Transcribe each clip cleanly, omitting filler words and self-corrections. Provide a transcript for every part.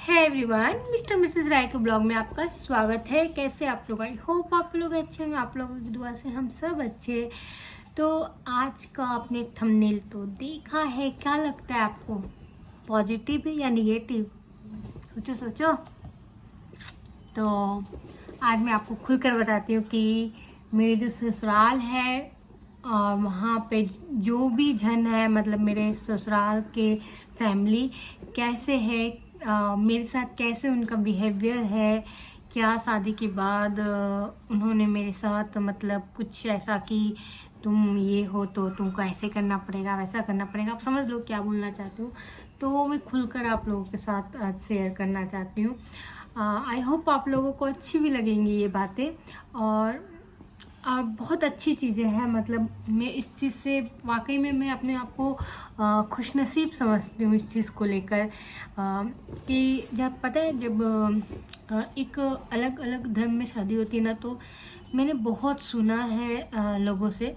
है everyone, mister Mrs राय के blog में आपका स्वागत है। कैसे आप लोग? आई होप आप लोग अच्छे होंगे। आप लोगों की दुआ से हम सब अच्छे। तो आज का आपने थंबनेल तो देखा है, क्या लगता है आपको? पॉजिटिव है या निगेटिव? सोचो सोचो। तो आज मैं आपको खुलकर बताती हूँ कि मेरे जो ससुराल है और वहाँ पे जो भी जन है, मतलब मेरे ससुराल के फैमिली कैसे है, मेरे साथ कैसे उनका बिहेवियर है, क्या शादी के बाद उन्होंने मेरे साथ मतलब कुछ ऐसा कि तुम ये हो तो तुमको ऐसे करना पड़ेगा, वैसा करना पड़ेगा। आप समझ लो क्या बोलना चाहती हूँ। तो वो मैं खुलकर आप लोगों के साथ आज शेयर करना चाहती हूँ। आई होप आप लोगों को अच्छी भी लगेंगी ये बातें। और बहुत अच्छी चीज़ें हैं। मतलब मैं इस चीज़ से वाकई में मैं अपने आप को खुशनसीब समझती हूँ इस चीज़ को लेकर। कि जब पता है, जब एक अलग अलग धर्म में शादी होती है ना, तो मैंने बहुत सुना है लोगों से,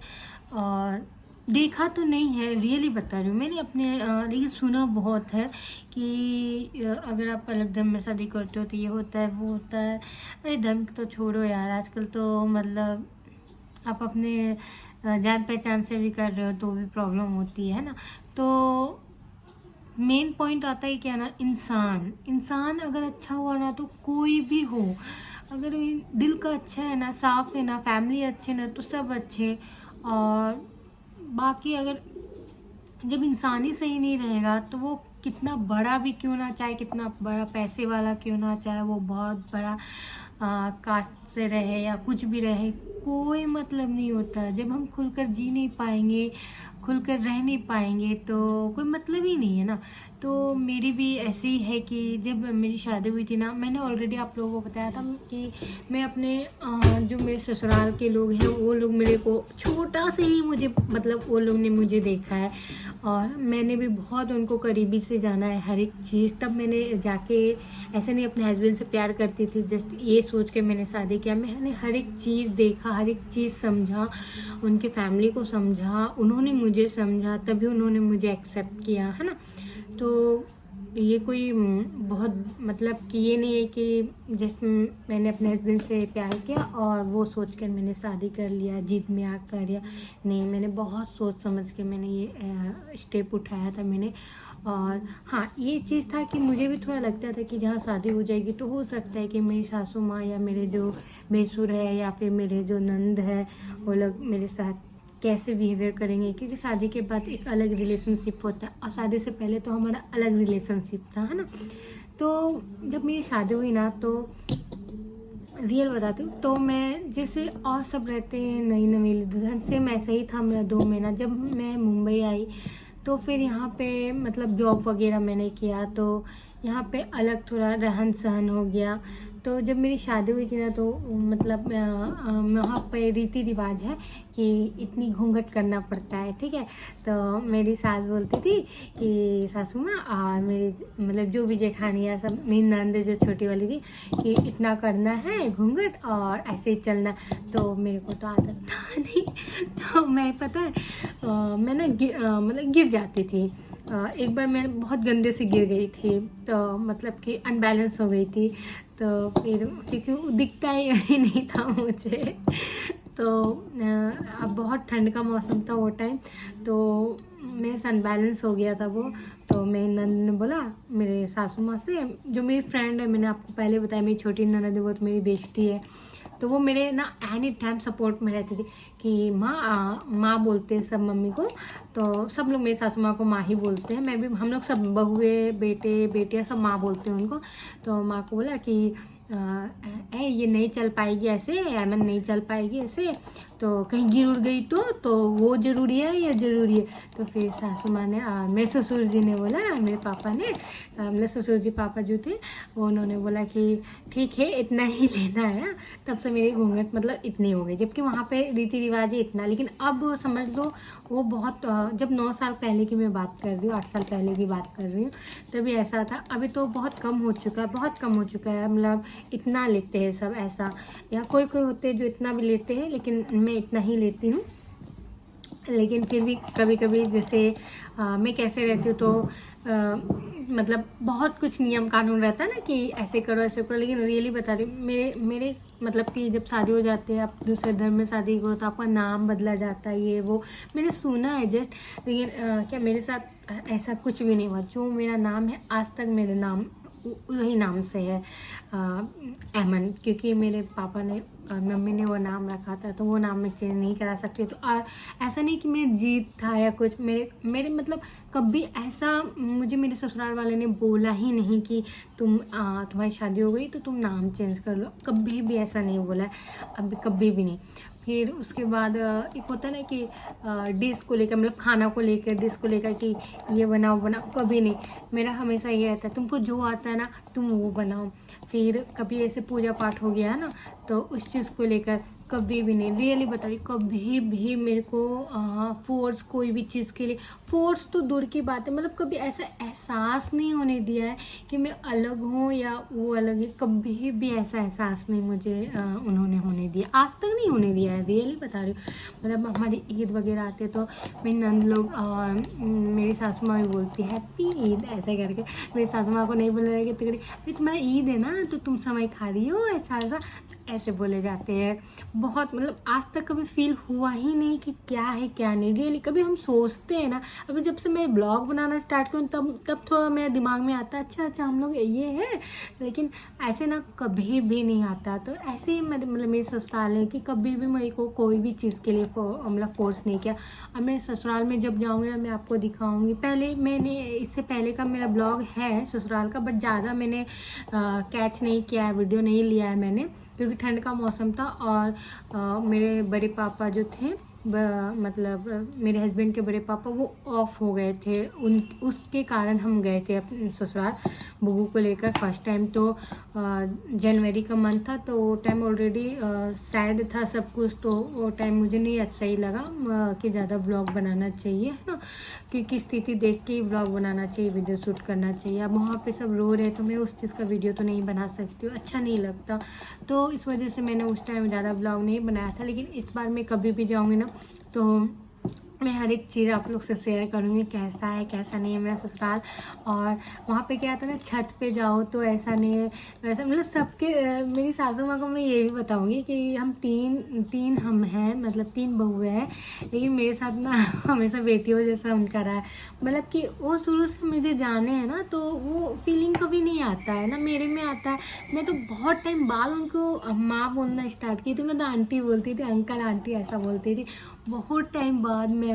और देखा तो नहीं है, रियली बता रही हूँ। मैंने अपने लेकिन सुना बहुत है कि अगर आप अलग धर्म में शादी करते हो तो ये होता है, वो होता है। अरे धर्म तो छोड़ो यार, आजकल तो मतलब आप अपने जान पहचान से भी कर रहे हो तो भी प्रॉब्लम होती है ना। तो मेन पॉइंट आता है क्या ना, इंसान इंसान अगर अच्छा हुआ ना तो कोई भी हो, अगर दिल का अच्छा है ना, साफ है ना, फैमिली अच्छे ना, तो सब अच्छे। और बाकी अगर जब इंसान ही सही नहीं रहेगा तो वो कितना बड़ा भी क्यों ना, चाहे कितना बड़ा पैसे वाला क्यों ना, चाहे वो बहुत बड़ा कास्ट से रहे या कुछ भी रहे, कोई मतलब नहीं होता। जब हम खुलकर जी नहीं पाएंगे, खुलकर रह नहीं पाएंगे तो कोई मतलब ही नहीं है ना। तो मेरी भी ऐसी ही है कि जब मेरी शादी हुई थी ना, मैंने ऑलरेडी आप लोगों को बताया था कि मैं अपने जो मेरे ससुराल के लोग हैं वो लोग मेरे को छोटा से ही मुझे, मतलब वो लोग ने मुझे देखा है और मैंने भी बहुत उनको करीबी से जाना है, हर एक चीज़। तब मैंने जाके ऐसे नहीं अपने हस्बैंड से प्यार करती थी जस्ट ये सोच के मैंने शादी किया। मैंने हर एक चीज़ देखा, हर एक चीज़ समझा, उनके फैमिली को समझा, उन्होंने मुझे समझा, तभी उन्होंने मुझे एक्सेप्ट किया, है ना। तो ये कोई बहुत मतलब कि ये नहीं है कि जस्ट मैंने अपने हस्बैंड से प्यार किया और वो सोच कर मैंने शादी कर लिया जिद में आकर, या नहीं, मैंने बहुत सोच समझ के मैंने ये स्टेप उठाया था मैंने। और हाँ, ये चीज़ था कि मुझे भी थोड़ा लगता था कि जहाँ शादी हो जाएगी तो हो सकता है कि मेरी सासू माँ या मेरे जो भैंसुर है या फिर मेरे जो नंद है वो लोग मेरे साथ कैसे बिहेवियर करेंगे, क्योंकि शादी के बाद एक अलग रिलेशनशिप होता है और शादी से पहले तो हमारा अलग रिलेशनशिप था, है ना। तो जब मेरी शादी हुई ना, तो रियल बताती हूँ, तो मैं जैसे और सब रहते हैं नई नवेली दुल्हन, सेम ऐसा ही था मेरा 2 महीना। जब मैं मुंबई आई तो फिर यहाँ पे मतलब जॉब वगैरह मैंने किया, तो यहाँ पे अलग थोड़ा रहन सहन हो गया। तो जब मेरी शादी हुई थी ना, तो मतलब वहाँ पे रीति रिवाज है कि इतनी घूंघट करना पड़ता है, ठीक है। तो मेरी सास बोलती थी कि सासू माँ और मेरी मतलब जो भी जेठानी है, सब मेरी नंद जो छोटी वाली थी, कि इतना करना है घूंघट और ऐसे ही चलना। तो मेरे को तो आदत था नहीं, तो मैं पता है मैं ना मतलब गिर जाती थी। एक बार मैं बहुत गंदे से गिर गई थी, तो मतलब कि अनबैलेंस हो गई थी। तो फिर क्योंकि वो दिखता ही नहीं था मुझे, तो अब बहुत ठंड का मौसम था वो टाइम, तो मेरे से अनबैलेंस हो गया था वो। तो मेरी नंद ने बोला मेरे सासू माँ से, जो मेरी फ्रेंड है, मैंने आपको पहले बताया मेरी छोटी ननद है, वो तो मेरी बेस्टी है। तो वो मेरे ना एनी टाइम सपोर्ट में रहती थी कि माँ माँ बोलते हैं सब मम्मी को, तो सब लोग मेरी सासू माँ को माँ ही बोलते हैं। मैं भी, हम लोग सब बहुए बेटे बेटियाँ सब माँ बोलते हैं उनको। तो माँ को बोला कि ये नहीं चल पाएगी ऐसे, ऐमन नहीं चल पाएगी ऐसे, तो कहीं गिर उड़ गई तो वो ज़रूरी है, ये ज़रूरी है। तो फिर सासू माँ ने मेरे ससुर जी ने बोला, मेरे पापा ने, मेरे ससुर जी पापा जो थे, उन्होंने बोला कि ठीक है इतना ही लेना है। तब से मेरी घूंघट मतलब इतनी हो गई, जबकि वहाँ पे रीति रिवाज है इतना। लेकिन अब समझ लो वो बहुत जब 9 साल पहले की मैं बात कर रही हूँ, 8 साल पहले की बात कर रही हूँ, तभी ऐसा था। अभी तो बहुत कम हो चुका है, बहुत कम हो चुका है। मतलब इतना लेते हैं सब ऐसा, या कोई कोई होते हैं जो इतना भी लेते हैं, लेकिन मैं इतना ही लेती हूँ। लेकिन फिर भी कभी कभी जैसे मैं कैसे रहती हूँ, तो मतलब बहुत कुछ नियम कानून रहता है ना कि ऐसे करो, लेकिन रियली बता रही हूँ, मेरे मतलब कि जब शादी हो जाती है, आप दूसरे धर्म में शादी करो तो आपका नाम बदला जाता है, ये वो मैंने सुना है जस्ट। लेकिन क्या मेरे साथ ऐसा कुछ भी नहीं हुआ। जो मेरा नाम है आज तक मेरे नाम वही नाम से है, अमन, क्योंकि मेरे पापा ने और मम्मी ने वो नाम रखा था, तो वो नाम मैं चेंज नहीं करा सकती। तो और ऐसा नहीं कि मैं जीत था या कुछ, मेरे मतलब कभी ऐसा मुझे मेरे ससुराल वाले ने बोला ही नहीं कि तुम्हारी शादी हो गई तो तुम नाम चेंज कर लो, कभी भी ऐसा नहीं बोला है, अभी कभी भी नहीं। फिर उसके बाद एक होता है ना कि डिश को लेकर, मतलब खाना को लेकर, डिश को लेकर कि ये बनाओ, कभी नहीं। मेरा हमेशा ये रहता है तुमको जो आता है ना तुम वो बनाओ। फिर कभी ऐसे पूजा पाठ हो गया है ना, तो उस चीज़ को लेकर कभी भी नहीं, रियली बता रही, कभी भी मेरे को फोर्स कोई भी चीज़ के लिए, फोर्स तो दूर की बात है, मतलब कभी ऐसा एहसास नहीं होने दिया है कि मैं अलग हूँ या वो अलग है। कभी भी ऐसा एहसास नहीं मुझे उन्होंने होने दिया, आज तक नहीं होने दिया है, रियली बता रही हूँ। मतलब हमारी ईद वगैरह आते तो मेरी नंद लोग मेरी सासू माँ भी बोलती है हैप्पी ईद ऐसे करके। मेरी सासू माँ को नहीं बोलने लगे तो अरे तुम्हारा ईद है ना तो तुम समय खा रही हो, ऐसा ऐसे बोले जाते हैं। बहुत मतलब आज तक कभी फील हुआ ही नहीं कि क्या है क्या नहीं, रियली कभी हम सोचते हैं ना। अभी जब से मैं ब्लॉग बनाना स्टार्ट करूँ तब थोड़ा मेरे दिमाग में आता है अच्छा हम लोग ये है, लेकिन ऐसे ना कभी भी नहीं आता। तो ऐसे ही मतलब मेरे ससुराल है कि कभी भी मेरे को कोई भी चीज़ के लिए मतलब फोर्स नहीं किया। और मैं ससुराल में जब जाऊँगी ना मैं आपको दिखाऊँगी। पहले मैंने इससे पहले का मेरा ब्लॉग है ससुराल का, बट ज़्यादा मैंने कैच नहीं किया है, वीडियो नहीं लिया है मैंने, क्योंकि ठंड का मौसम था। और मेरे बड़े पापा जो थे मतलब मेरे हस्बैंड के बड़े पापा वो ऑफ हो गए थे, उसके कारण हम गए थे अपने ससुराल बुगू को लेकर फर्स्ट टाइम। तो जनवरी का मंथ था, तो वो टाइम ऑलरेडी सैड था सब कुछ, तो वो टाइम मुझे नहीं अच्छा ही लगा कि ज़्यादा व्लॉग बनाना चाहिए, है ना, क्योंकि स्थिति देख के ही व्लॉग बनाना चाहिए, वीडियो शूट करना चाहिए। अब वहाँ पे सब रो रहे तो मैं उस चीज़ का वीडियो तो नहीं बना सकती हूँ, अच्छा नहीं लगता। तो इस वजह से मैंने उस टाइम ज़्यादा व्लॉग नहीं बनाया था। लेकिन इस बार मैं कभी भी जाऊँगी ना तो मैं हर एक चीज़ आप लोग से शेयर करूँगी, कैसा है कैसा नहीं है मेरा ससुराल। और वहाँ पे क्या आता है ना, छत पे जाओ तो ऐसा नहीं है वैसा, मतलब सबके मेरी सासू माँ को मैं ये भी बताऊँगी कि हम तीन हम हैं, मतलब 3 बहुएं हैं, लेकिन मेरे साथ ना हमेशा बेटियों जैसा उनका रहा है। मतलब कि वो शुरू से मुझे जाने हैं ना, तो वो फीलिंग कभी नहीं आता है ना मेरे में आता है। मैं तो बहुत टाइम बाद उनको माँ बोलना स्टार्ट की थी, मैं तो आंटी बोलती थी, अंकल आंटी ऐसा बोलती थी। बहुत टाइम बाद मैं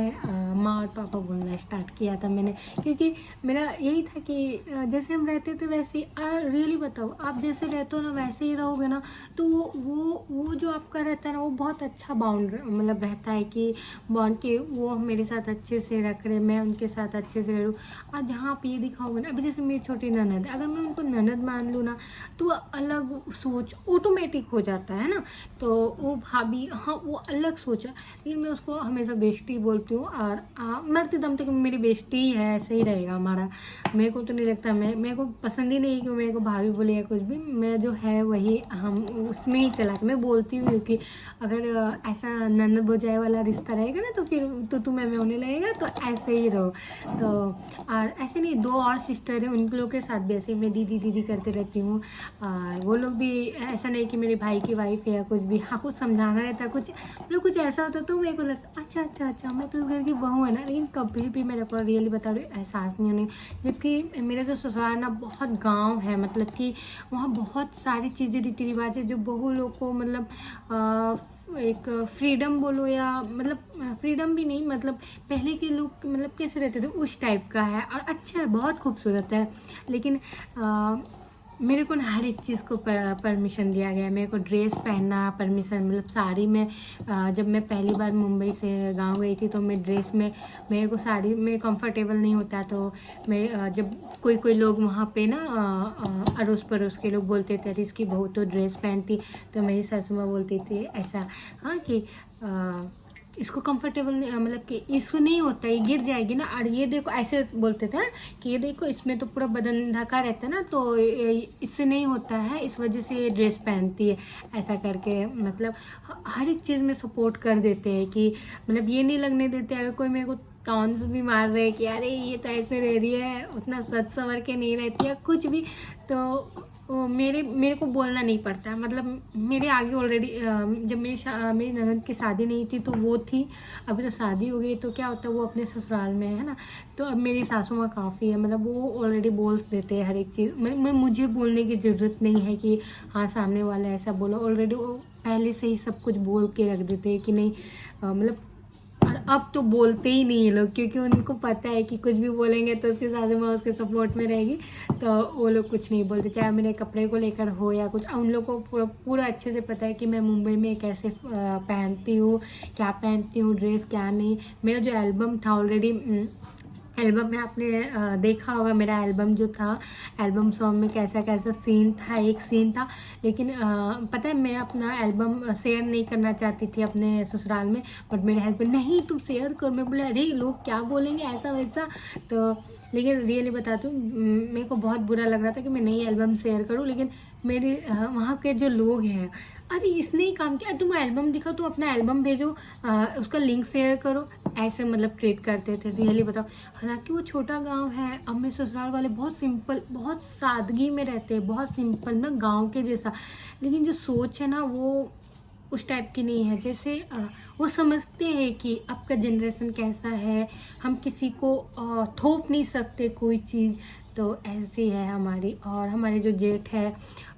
माँ और पापा बोलना स्टार्ट किया था मैंने, क्योंकि मेरा यही था कि जैसे हम रहते थे वैसे ही। रियली बताओ, आप जैसे रहते हो ना वैसे ही रहोगे ना, तो वो जो आपका रहता है ना वो बहुत अच्छा बाउंड मतलब रहता है कि बॉन्ड के वो मेरे साथ अच्छे से रख रहे, मैं उनके साथ अच्छे से रहूँ। और जहाँ आप ये दिखाओगे ना, अभी जैसे मेरी छोटी ननद है, अगर मैं उनको ननद मान लूँ ना तो अलग सोच ऑटोमेटिक हो जाता है ना। तो वो भाभी, हाँ वो अलग सोच है, लेकिन मैं उसको हमेशा बेइज्जती बोलती हूँ। और मरते दम तक मेरी बेइज्जती ही है, ऐसे ही रहेगा हमारा। मेरे को तो नहीं लगता, मेरे को पसंद ही नहीं कि मेरे को भाभी बोले या कुछ भी, मेरा जो है वही हम उसमें ही चला। मैं बोलती हूँ कि अगर ऐसा ननद भौजाई वाला रिश्ता रहेगा ना तो फिर तो तुम्हें में होने लगेगा, तो ऐसे ही रहो। तो और ऐसे नहीं, 2 और सिस्टर हैं, उन लोग के साथ भी ऐसे मैं दीदी दीदी करते रहती हूँ। और वो लोग भी ऐसा नहीं कि मेरे भाई की वाइफ है या कुछ भी, हाँ कुछ समझाना रहता, कुछ मतलब कुछ ऐसा होता तो मेरे को लगता अच्छा मैं तो घर की बहू है ना। लेकिन कभी भी मेरे को रियली बता रही हूँ एहसास नहीं होने। जबकि मेरा जो ससुराल ना बहुत गांव है, मतलब कि वहाँ बहुत सारी चीज़ें रीति रिवाज है जो बहू लोग को मतलब एक फ्रीडम बोलो या मतलब फ्रीडम भी नहीं, मतलब पहले के लोग मतलब कैसे रहते थे उस टाइप का है। और अच्छा है, बहुत खूबसूरत है। लेकिन मेरे को ना हर एक चीज़ को परमिशन दिया गया है। मेरे को ड्रेस पहनना परमिशन, मतलब साड़ी में जब मैं पहली बार मुंबई से गांव गई थी तो मैं ड्रेस में, मेरे को साड़ी में कंफर्टेबल नहीं होता। तो मैं जब कोई लोग वहाँ पे ना अड़ोस पड़ोस के लोग बोलते थे अरे इसकी बहू तो ड्रेस पहनती, तो मेरी सासू माँ बोलती थी ऐसा, हाँ कि इसको कंफर्टेबल नहीं, मतलब कि इसको नहीं होता, ये गिर जाएगी ना। और ये देखो ऐसे बोलते थे कि ये देखो इसमें तो पूरा बदन ढका रहता है ना, तो इससे नहीं होता है, इस वजह से ये ड्रेस पहनती है ऐसा करके। मतलब हर एक चीज़ में सपोर्ट कर देते हैं कि मतलब ये नहीं लगने देते। अगर कोई मेरे को टॉन्स भी मार रहे हैं कि अरे ये तो ऐसे रह रही है, उतना सच संवर के नहीं रहती है कुछ भी। तो मेरे को बोलना नहीं पड़ता, मतलब मेरे आगे ऑलरेडी जब मेरी ननद की शादी नहीं थी तो वो थी, अभी तो शादी हो गई तो क्या होता है वो अपने ससुराल में है ना। तो अब मेरी सासू माँ काफ़ी है, मतलब वो ऑलरेडी बोल देते हैं हर एक चीज़, मुझे बोलने की ज़रूरत नहीं है कि हाँ सामने वाला ऐसा बोलो, ऑलरेडी वो पहले से ही सब कुछ बोल के रख देते हैं कि नहीं मतलब। और अब तो बोलते ही नहीं है लोग, क्योंकि उनको पता है कि कुछ भी बोलेंगे तो उसके साथ में उसके सपोर्ट में रहेगी, तो वो लोग कुछ नहीं बोलते, चाहे मेरे कपड़े को लेकर हो या कुछ। उन लोग को पूरा अच्छे से पता है कि मैं मुंबई में कैसे पहनती हूँ, क्या पहनती हूँ ड्रेस, क्या नहीं। मेरा जो एल्बम था ऑलरेडी, एल्बम में आपने देखा होगा मेरा एल्बम जो था, एल्बम सॉन्ग में कैसा कैसा सीन था, एक सीन था। लेकिन पता है मैं अपना एल्बम शेयर नहीं करना चाहती थी अपने ससुराल में, बट मेरे हस्बैंड नहीं तुम शेयर करो। मैं बोले अरे लोग क्या बोलेंगे ऐसा वैसा। तो लेकिन रियली बताती हूँ मेरे को बहुत बुरा लग रहा था कि मैं नई एल्बम शेयर करूँ, लेकिन मेरे वहाँ के जो लोग हैं, अरे इसने ही काम किया, तुम एल्बम दिखाओ, तुम अपना एल्बम भेजो, उसका लिंक शेयर करो, ऐसे मतलब ट्रीट करते थे। रियली बताओ, हालांकि वो छोटा गांव है, अब मेरे ससुराल वाले बहुत सिंपल, बहुत सादगी में रहते हैं, बहुत सिंपल ना गांव के जैसा, लेकिन जो सोच है ना वो उस टाइप की नहीं है। जैसे वो समझते हैं कि अब का जनरेशन कैसा है, हम किसी को थोप नहीं सकते कोई चीज़, तो ऐसी है हमारी। और हमारे जो जेठ है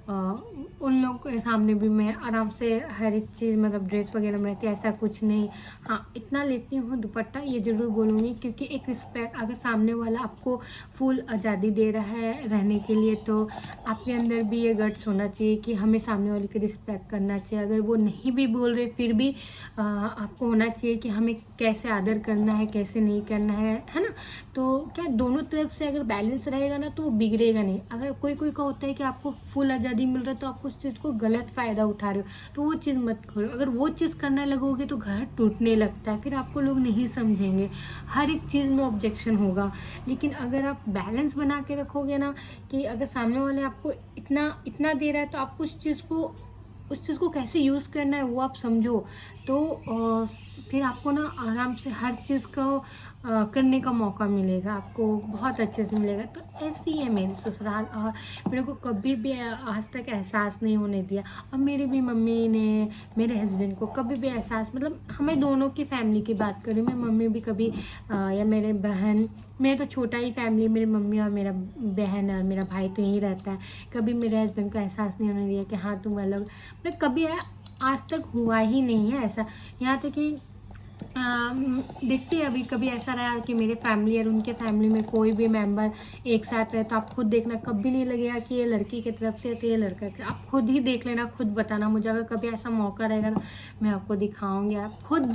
उन लोग के सामने भी मैं आराम से हर एक चीज़, मतलब ड्रेस वगैरह में रहती है, ऐसा कुछ नहीं। हाँ इतना लेती हूँ दुपट्टा, ये ज़रूर बोलूँगी, क्योंकि एक रिस्पेक्ट, अगर सामने वाला आपको फुल आज़ादी दे रहा है रहने के लिए, तो आपके अंदर भी ये गट्स होना चाहिए कि हमें सामने वाले की रिस्पेक्ट करना चाहिए। अगर वो नहीं भी बोल रहे फिर भी आपको होना चाहिए कि हमें कैसे आदर करना है, कैसे नहीं करना है ना। तो क्या दोनों तरफ से अगर बैलेंस रहेगा ना तो वो बिगड़ेगा नहीं। अगर कोई का होता है कि आपको फुल आज़ादी मिल रहा है तो आप उस चीज़ को गलत फ़ायदा उठा रहे हो, तो वो चीज़ मत करो। अगर वो चीज़ करने लगोगे तो घर टूटने लगता है, फिर आपको लोग नहीं समझेंगे, हर एक चीज़ में ऑब्जेक्शन होगा। लेकिन अगर आप बैलेंस बना के रखोगे ना, कि अगर सामने वाले आपको इतना दे रहा है तो आपको उस चीज़ को कैसे यूज़ करना है वो आप समझो, तो फिर आपको ना आराम से हर चीज़ को करने का मौका मिलेगा, आपको बहुत अच्छे से मिलेगा। तो ऐसी है मेरी ससुराल, और मेरे को कभी भी आज तक एहसास नहीं होने दिया। और मेरी भी मम्मी ने मेरे हस्बैंड को कभी भी एहसास, मतलब हमें दोनों की फैमिली की बात करें, मैं मम्मी भी कभी या मेरे बहन, मेरा तो छोटा ही फैमिली, मेरी मम्मी और मेरा बहन और मेरा भाई तो यहीं रहता है, कभी मेरे हस्बैंड को एहसास नहीं होने दिया कि हाँ तुम अलग, मतलब कभी आज तक हुआ ही नहीं है ऐसा। यहाँ तक कि देखते हैं अभी कभी ऐसा रहा कि मेरे फैमिली और उनके फैमिली में कोई भी मेंबर एक साथ रहे, तो आप खुद देखना, कभी नहीं लगेगा कि ये लड़की की तरफ से तो ये लड़का की। आप खुद ही देख लेना, खुद बताना मुझे, अगर कभी ऐसा मौका रहेगा ना मैं आपको दिखाऊंगी, आप खुद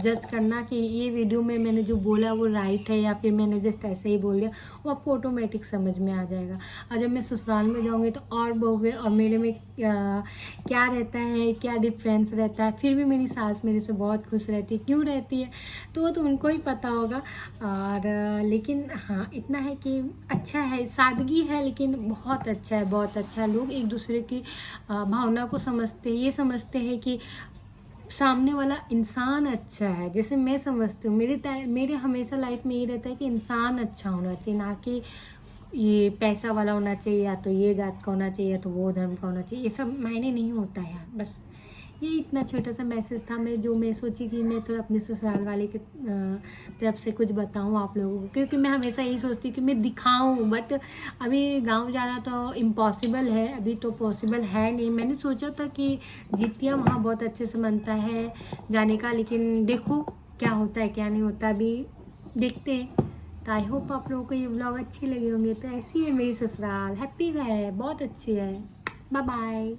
जज करना कि ये वीडियो में मैंने जो बोला वो राइट है या फिर मैंने जस्ट ऐसे ही बोल दिया, वो आपको ऑटोमेटिक समझ में आ जाएगा। और जब मैं ससुराल में जाऊँगी तो और बहु और मेरे में क्या रहता है, क्या डिफरेंस रहता है, फिर भी मेरी सास मेरे से बहुत खुश रहती है, क्यों रहती है तो वो तो उनको ही पता होगा। और लेकिन हाँ इतना है कि अच्छा है, सादगी है लेकिन बहुत अच्छा है, बहुत अच्छा। लोग एक दूसरे की भावना को समझते हैं, ये समझते हैं कि सामने वाला इंसान अच्छा है, जैसे मैं समझती हूँ। मेरे हमेशा लाइफ में ये रहता है कि इंसान अच्छा होना चाहिए, ना कि ये पैसा वाला होना चाहिए, या तो ये जात का होना चाहिए, या तो वो धर्म का होना चाहिए, ये सब मायने नहीं होता है यार। बस ये इतना छोटा सा मैसेज था मैं सोची कि मैं तो अपने ससुराल वाले की तरफ से कुछ बताऊं आप लोगों को, क्योंकि मैं हमेशा यही सोचती हूँ कि मैं दिखाऊं, बट अभी गांव जाना तो इम्पॉसिबल है, अभी तो पॉसिबल है नहीं। मैंने सोचा था कि जितिया वहाँ बहुत अच्छे से मनता है जाने का, लेकिन देखो क्या होता है क्या नहीं होता, अभी देखते हैं। तो आई होप आप लोगों को ये ब्लॉग अच्छी लगी होंगे। तो ऐसी है मेरी ससुराल, हैप्पी है, बहुत अच्छी है। Bye bye.